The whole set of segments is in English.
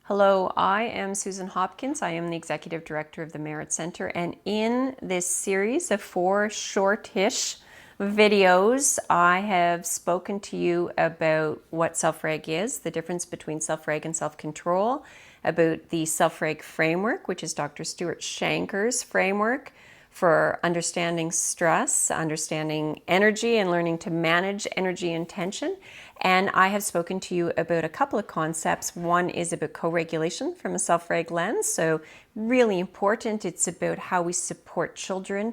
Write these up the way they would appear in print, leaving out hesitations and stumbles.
Hello, I am Susan Hopkins. I am the Executive Director of the Merit Center, and in this series of 4 shortish videos, I have spoken to you about what self-reg is, the difference between self-reg and self-control, about the self-reg framework, which is Dr. Stuart Shanker's framework for understanding stress, understanding energy, and learning to manage energy and tension. And I have spoken to you about a couple of concepts. One is about co-regulation from a self-reg lens, so really important. It's about how we support children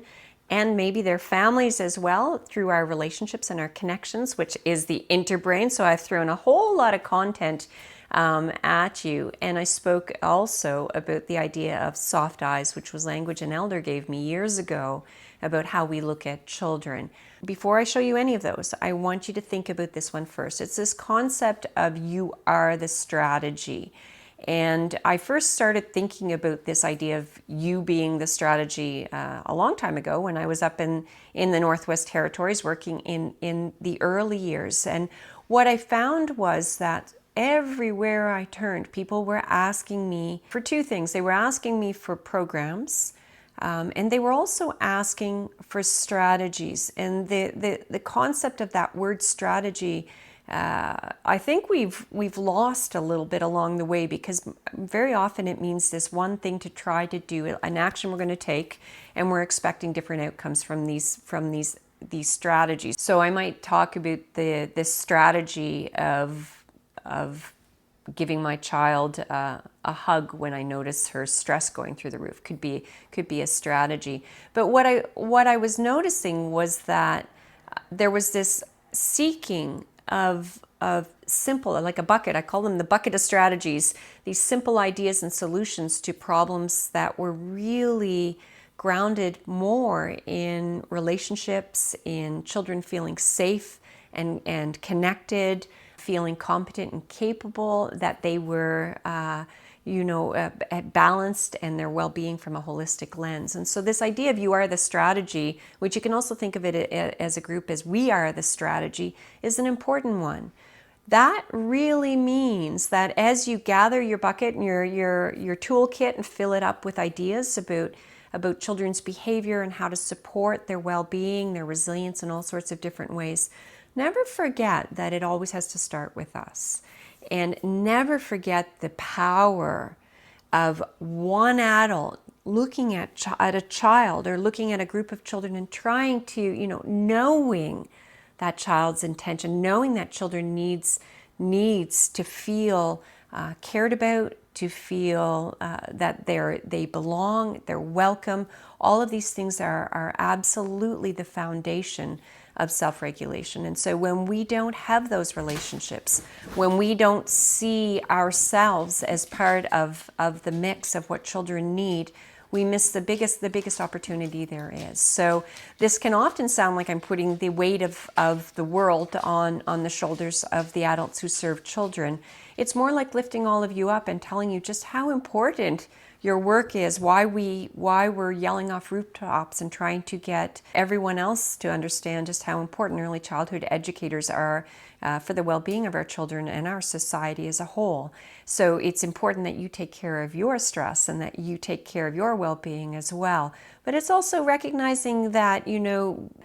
and maybe their families as well through our relationships and our connections, which is the interbrain. So I've thrown a whole lot of content at you. And I spoke also about the idea of soft eyes, which was language an elder gave me years ago about how we look at children. Before I show you any of those, I want you to think about this one first. It's this concept of you are the strategy. And I first started thinking about this idea of you being the strategy a long time ago when I was up in the Northwest Territories working in the early years. And what I found was that everywhere I turned, people were asking me for 2 things. They were asking me for programs, and they were also asking for strategies. And the concept of that word strategy, I think we've lost a little bit along the way, because very often it means this one thing to try to do, an action we're going to take, and we're expecting different outcomes from these strategies. So I might talk about this strategy of giving my child a hug when I notice her stress going through the roof. Could be a strategy. But what I was noticing was that there was this seeking of simple, like a bucket. I call them the bucket of strategies. These simple ideas and solutions to problems that were really grounded more in relationships, in children feeling safe and connected, feeling competent and capable, that they were balanced, and their well-being from a holistic lens. And so this idea of you are the strategy, which you can also think of it as a group as we are the strategy, is an important one. That really means that as you gather your bucket and your toolkit and fill it up with ideas about children's behavior and how to support their well-being, their resilience in all sorts of different ways, never forget that it always has to start with us. And never forget the power of one adult looking at a child, or looking at a group of children and trying to, knowing that child's intention, knowing that children needs to feel cared about, to feel that they belong, they're welcome. All of these things are absolutely the foundation of self-regulation. And so when we don't have those relationships, when we don't see ourselves as part of the mix of what children need, we miss the biggest opportunity there is. So this can often sound like I'm putting the weight of the world on the shoulders of the adults who serve children. It's more like lifting all of you up and telling you just how important your work is, why we're yelling off rooftops and trying to get everyone else to understand just how important early childhood educators are for the well-being of our children and our society as a whole. So it's important that you take care of your stress and that you take care of your well-being as well. But it's also recognizing that,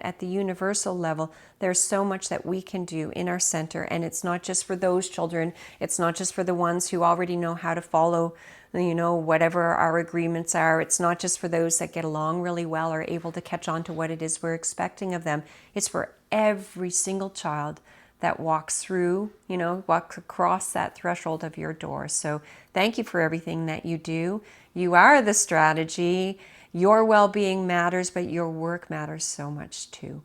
at the universal level, there's so much that we can do in our center, and it's not just for those children, it's not just for the ones who already know how to follow whatever our agreements are. It's not just for those that get along really well or able to catch on to what it is we're expecting of them. It's for every single child that walks across that threshold of your door. So thank you for everything that you do. You are the strategy. Your well-being matters, but your work matters so much too.